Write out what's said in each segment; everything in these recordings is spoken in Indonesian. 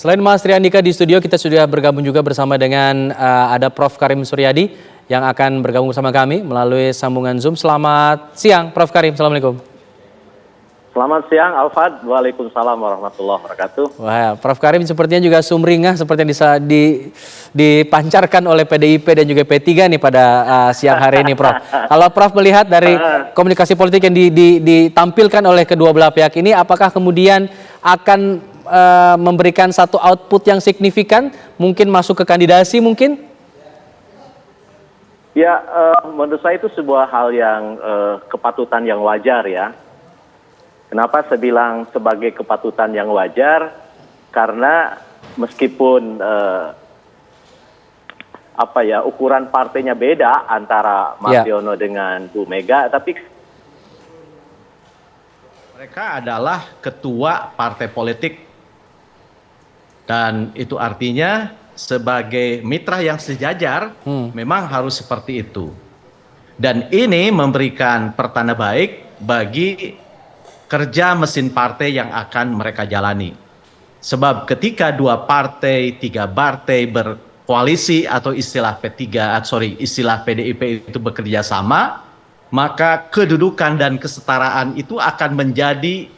Selain Mas Triandika di studio, kita sudah bergabung juga bersama dengan ada Prof. Karim Suryadi yang akan bergabung bersama kami melalui sambungan Zoom. Selamat siang, Prof. Karim. Assalamualaikum. Selamat siang, Alfad. Waalaikumsalam warahmatullahi wabarakatuh. Wah, Prof. Karim sepertinya juga sumringah seperti yang dipancarkan oleh PDIP dan juga P3 nih pada siang hari ini, Prof. Kalau Prof melihat dari komunikasi politik yang ditampilkan oleh kedua belah pihak ini, apakah kemudian akan memberikan satu output yang signifikan, mungkin masuk ke kandidasi mungkin? Ya, menurut saya itu sebuah hal yang kepatutan yang wajar ya. Kenapa saya bilang sebagai kepatutan yang wajar? Karena meskipun ukuran partainya beda antara Mas Yono dengan Bu Mega, tapi mereka adalah ketua partai politik. Dan itu artinya sebagai mitra yang sejajar memang harus seperti itu. Dan ini memberikan pertanda baik bagi kerja mesin partai yang akan mereka jalani. Sebab ketika dua partai, tiga partai berkoalisi atau istilah PDIP itu bekerja sama, maka kedudukan dan kesetaraan itu akan menjadi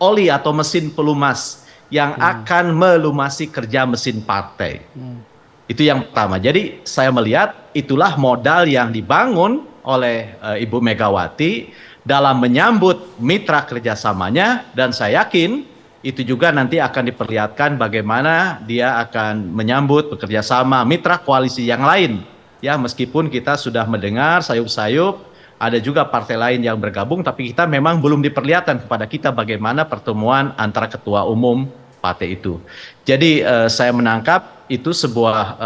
oli atau mesin pelumas yang akan melumasi kerja mesin partai. Itu yang pertama. Jadi saya melihat itulah modal yang dibangun oleh Ibu Megawati dalam menyambut mitra kerjasamanya, dan saya yakin itu juga nanti akan diperlihatkan bagaimana dia akan menyambut bekerja sama mitra koalisi yang lain. Ya, meskipun kita sudah mendengar sayup-sayup ada juga partai lain yang bergabung, tapi kita memang belum diperlihatkan kepada kita bagaimana pertemuan antara ketua umum partai itu. Jadi saya menangkap itu sebuah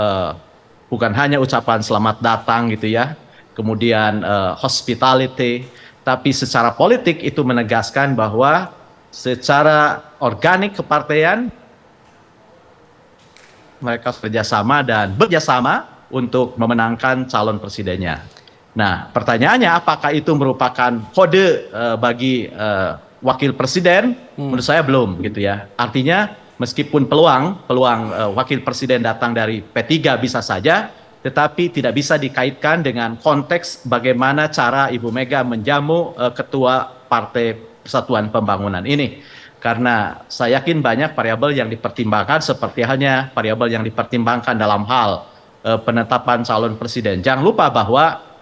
bukan hanya ucapan selamat datang gitu ya, kemudian hospitality, tapi secara politik itu menegaskan bahwa secara organik kepartaian mereka kerjasama dan bekerjasama untuk memenangkan calon presidennya. Nah, pertanyaannya apakah itu merupakan kode bagi wakil presiden? Menurut saya belum gitu ya. Artinya meskipun peluang wakil presiden datang dari P3 bisa saja, tetapi tidak bisa dikaitkan dengan konteks bagaimana cara Ibu Mega menjamu ketua Partai Persatuan Pembangunan ini. Karena saya yakin banyak variabel yang dipertimbangkan, seperti halnya variabel yang dipertimbangkan dalam hal penetapan calon presiden. Jangan lupa bahwa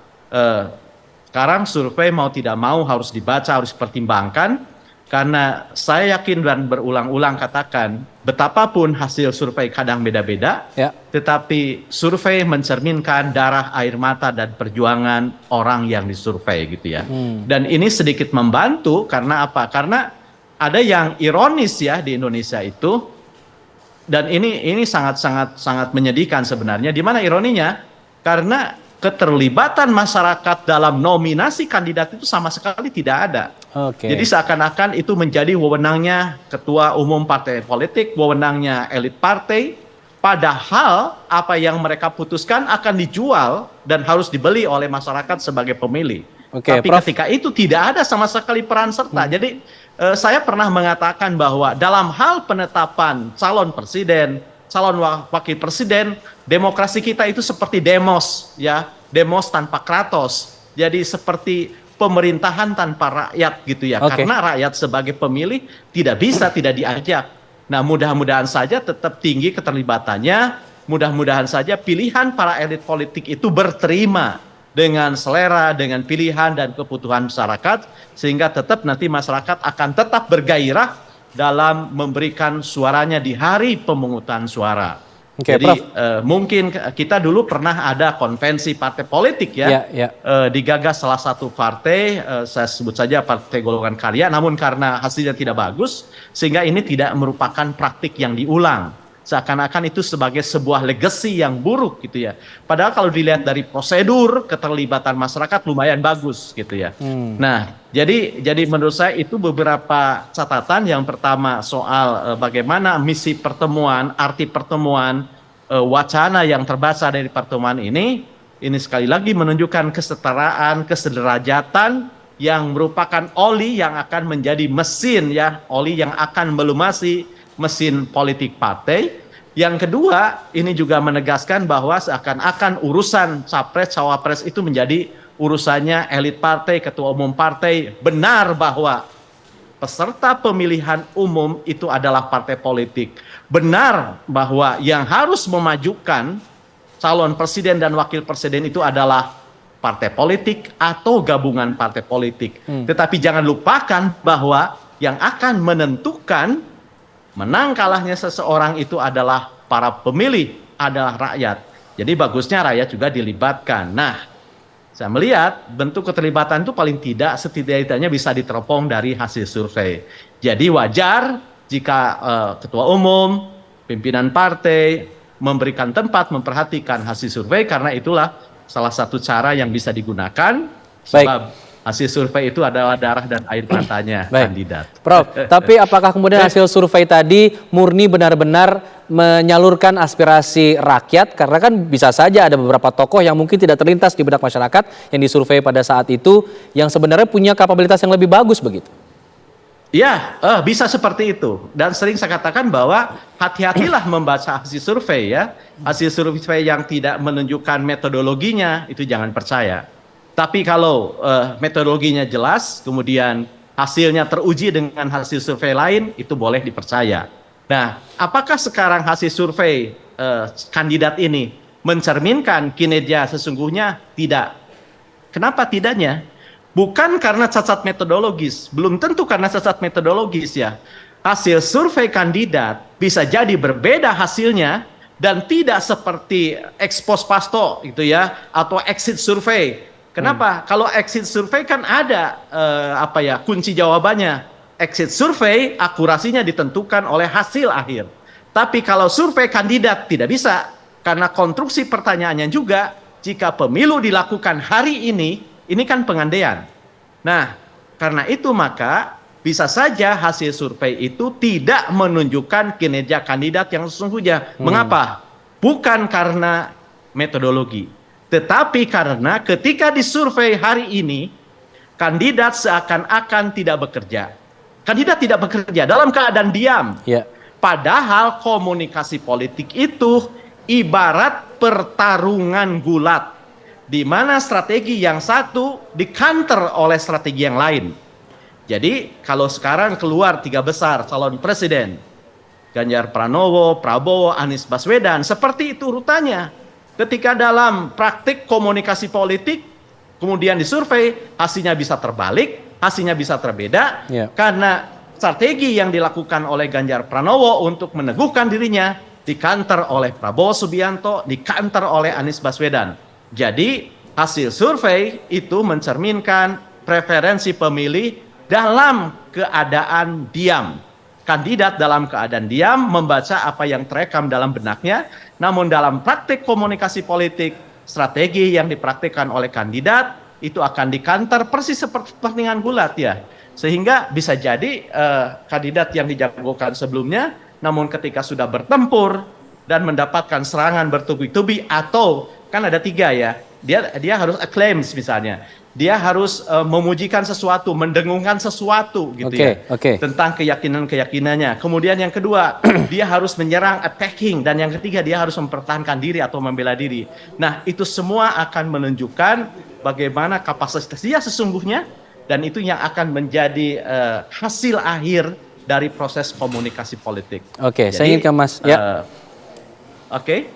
sekarang survei mau tidak mau harus dibaca, harus dipertimbangkan, karena saya yakin dan berulang-ulang katakan betapapun hasil survei kadang beda-beda, tetapi survei mencerminkan darah, air mata, dan perjuangan orang yang disurvei gitu ya. Dan ini sedikit membantu karena apa? Karena ada yang ironis ya di Indonesia itu, dan ini sangat menyedihkan sebenarnya. Di mana ironinya? Karena keterlibatan masyarakat dalam nominasi kandidat itu sama sekali tidak ada. Jadi seakan-akan itu menjadi wewenangnya ketua umum partai politik, wewenangnya elit partai, padahal apa yang mereka putuskan akan dijual dan harus dibeli oleh masyarakat sebagai pemilih. Tapi Prof, ketika itu tidak ada sama sekali peran serta. Jadi saya pernah mengatakan bahwa dalam hal penetapan calon presiden, calon wakil presiden, demokrasi kita itu seperti demos ya, demos tanpa kratos. Jadi seperti pemerintahan tanpa rakyat gitu ya. Karena rakyat sebagai pemilih tidak diajak. Nah, mudah-mudahan saja tetap tinggi keterlibatannya, mudah-mudahan saja pilihan para elit politik itu berterima dengan selera, dengan pilihan dan kebutuhan masyarakat, sehingga tetap nanti masyarakat akan tetap bergairah dalam memberikan suaranya di hari pemungutan suara. Jadi mungkin kita dulu pernah ada konvensi partai politik ya, digagas salah satu partai, saya sebut saja Partai Golongan Karya, namun karena hasilnya tidak bagus, sehingga ini tidak merupakan praktik yang diulang. Seakan-akan itu sebagai sebuah legacy yang buruk gitu ya. Padahal kalau dilihat dari prosedur keterlibatan masyarakat lumayan bagus gitu ya. Nah, jadi menurut saya itu beberapa catatan. Yang pertama soal bagaimana misi pertemuan, arti pertemuan, wacana yang terbaca dari pertemuan ini sekali lagi menunjukkan kesetaraan, kesederajatan yang merupakan oli yang akan menjadi mesin ya, oli yang akan melumasi mesin politik partai. Yang kedua, ini juga menegaskan bahwa seakan-akan urusan capres cawapres itu menjadi urusannya elit partai, ketua umum partai. Benar bahwa peserta pemilihan umum itu adalah partai politik. Benar bahwa yang harus memajukan calon presiden dan wakil presiden itu adalah partai politik atau gabungan partai politik. Tetapi jangan lupakan bahwa yang akan menentukan menang kalahnya seseorang itu adalah para pemilih, adalah rakyat. Jadi bagusnya rakyat juga dilibatkan. Nah, saya melihat bentuk keterlibatan itu paling tidak setidaknya bisa diteropong dari hasil survei. Jadi wajar jika ketua umum, pimpinan partai memberikan tempat memperhatikan hasil survei, karena itulah salah satu cara yang bisa digunakan. Sebab hasil survei itu adalah darah dan air matanya kandidat. Prof, tapi apakah kemudian hasil survei tadi murni benar-benar menyalurkan aspirasi rakyat? Karena kan bisa saja ada beberapa tokoh yang mungkin tidak terlintas di benak masyarakat yang disurvei pada saat itu, yang sebenarnya punya kapabilitas yang lebih bagus begitu. Ya, bisa seperti itu. Dan sering saya katakan bahwa hati-hatilah membaca hasil survei ya. Hasil survei yang tidak menunjukkan metodologinya itu jangan percaya. Tapi kalau metodologinya jelas, kemudian hasilnya teruji dengan hasil survei lain, itu boleh dipercaya. Nah, apakah sekarang hasil survei kandidat ini mencerminkan kinerja sesungguhnya? Tidak. Kenapa tidaknya? Bukan karena cacat metodologis, belum tentu karena cacat metodologis ya. Hasil survei kandidat bisa jadi berbeda hasilnya dan tidak seperti ex post facto gitu ya, atau exit survei. Kenapa? Kalau exit survei kan ada kunci jawabannya. Exit survei akurasinya ditentukan oleh hasil akhir. Tapi kalau survei kandidat tidak bisa, karena konstruksi pertanyaannya juga, jika pemilu dilakukan hari ini kan pengandaian. Nah, karena itu maka bisa saja hasil survei itu tidak menunjukkan kinerja kandidat yang sesungguhnya. Mengapa? Bukan karena metodologi. Tetapi karena ketika disurvei hari ini, kandidat seakan-akan tidak bekerja. Kandidat tidak bekerja dalam keadaan diam. Padahal komunikasi politik itu ibarat pertarungan gulat, di mana strategi yang satu dikanter oleh strategi yang lain. Jadi kalau sekarang keluar 3 besar calon presiden, Ganjar Pranowo, Prabowo, Anies Baswedan, seperti itu urutannya. Ketika dalam praktik komunikasi politik, kemudian disurvei, hasilnya bisa terbalik, hasilnya bisa terbeda, karena strategi yang dilakukan oleh Ganjar Pranowo untuk meneguhkan dirinya, dikanter oleh Prabowo Subianto, dikanter oleh Anies Baswedan. Jadi hasil survei itu mencerminkan preferensi pemilih dalam keadaan diam. Kandidat dalam keadaan diam membaca apa yang terekam dalam benaknya, namun dalam praktik komunikasi politik, strategi yang dipraktikkan oleh kandidat itu akan dikanter persis seperti pertandingan gulat ya. Sehingga bisa jadi kandidat yang dijagokan sebelumnya, namun ketika sudah bertempur dan mendapatkan serangan bertubi-tubi, atau kan ada 3 ya, dia harus acclaims misalnya. Dia harus memujikan sesuatu, mendengungkan sesuatu gitu tentang keyakinan-keyakinannya. Kemudian yang kedua, dia harus menyerang, attacking, dan yang ketiga dia harus mempertahankan diri atau membela diri. Nah, itu semua akan menunjukkan bagaimana kapasitas dia sesungguhnya, dan itu yang akan menjadi hasil akhir dari proses komunikasi politik. Saya ingin ke Mas. Oke.